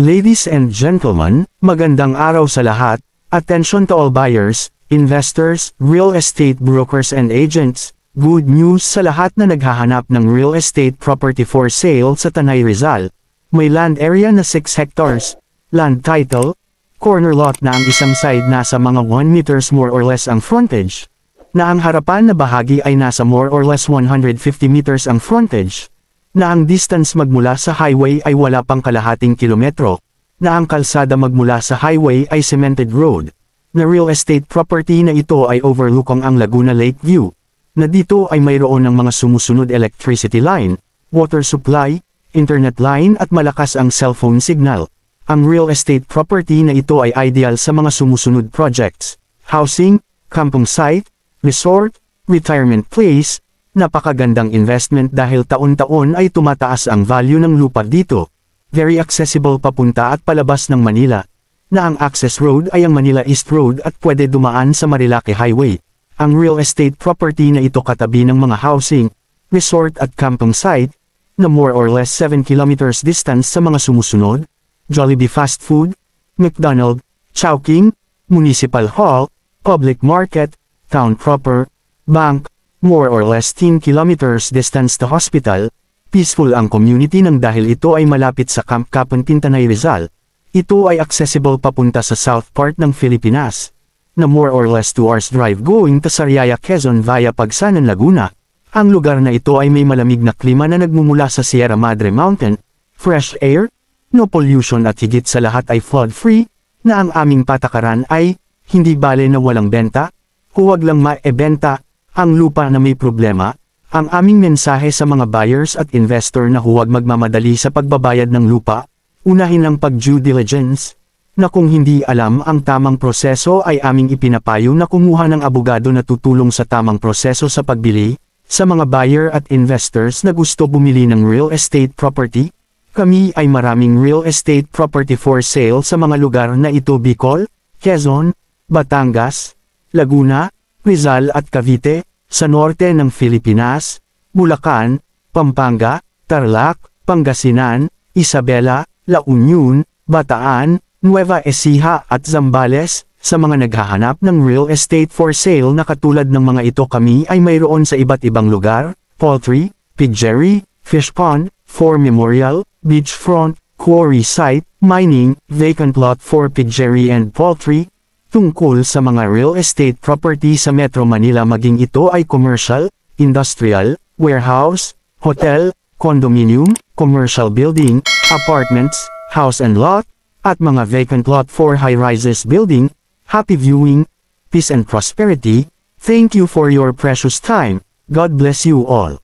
Ladies and gentlemen, magandang araw sa lahat. Attention to all buyers, investors, real estate brokers and agents. Good news sa lahat na naghahanap ng real estate property for sale sa Tanay Rizal. May land area na 6 hectares, land title, corner lot na ang isang side nasa mga 1 meters more or less ang frontage, na ang harapan na bahagi ay nasa more or less 150 meters ang frontage, na ang distance magmula sa highway ay wala pang kalahating kilometro, na ang kalsada magmula sa highway ay cemented road, na real estate property na ito ay overlooking ang Laguna Lake View, na dito ay mayroon ng mga sumusunod electricity line, water supply, internet line at malakas ang cellphone signal. Ang real estate property na ito ay ideal sa mga sumusunod projects, housing, camping site, resort, retirement place. Napakagandang investment dahil taon-taon ay tumataas ang value ng lupa dito. Very accessible papunta at palabas ng Manila, na ang access road ay ang Manila East Road at pwede dumaan sa Marilaki Highway. Ang real estate property na ito katabi ng mga housing, resort at camping site, na more or less 7 kilometers distance sa mga sumusunod, Jollibee Fast Food, McDonald, Chowking, Municipal Hall, Public Market, Town Proper, Bank, more or less 10 kilometers distance to hospital. Peaceful ang community nang dahil ito ay malapit sa Camp Kapuntin Tanay Rizal. Ito ay accessible papunta sa south part ng Pilipinas, na more or less 2 hours drive going to Sariaya, Quezon via Pagsanan, Laguna. Ang lugar na ito ay may malamig na klima na nagmumula sa Sierra Madre Mountain, fresh air, no pollution at higit sa lahat ay flood-free, na ang aming patakaran ay, hindi bale na walang benta, huwag lang maebenta ang lupa na may problema. Ang aming mensahe sa mga buyers at investor na huwag magmamadali sa pagbabayad ng lupa, unahin ang pag-due diligence, na kung hindi alam ang tamang proseso ay aming ipinapayo na kumuha ng abogado na tutulong sa tamang proseso sa pagbili. Sa mga buyer at investors na gusto bumili ng real estate property, kami ay maraming real estate property for sale sa mga lugar na ito: Bicol, Quezon, Batangas, Laguna, Rizal at Cavite, sa norte ng Pilipinas, Bulacan, Pampanga, Tarlac, Pangasinan, Isabela, La Union, Bataan, Nueva Ecija at Zambales. Sa mga naghahanap ng real estate for sale na katulad ng mga ito, kami ay mayroon sa iba't ibang lugar: poultry, piggery, fish pond, for memorial, beachfront, quarry site, mining, vacant lot for piggery and poultry. Tungkol sa mga real estate property sa Metro Manila, maging ito ay commercial, industrial, warehouse, hotel, condominium, commercial building, apartments, house and lot, at mga vacant lot for high-rises building. Happy viewing, peace and prosperity. Thank you for your precious time. God bless you all.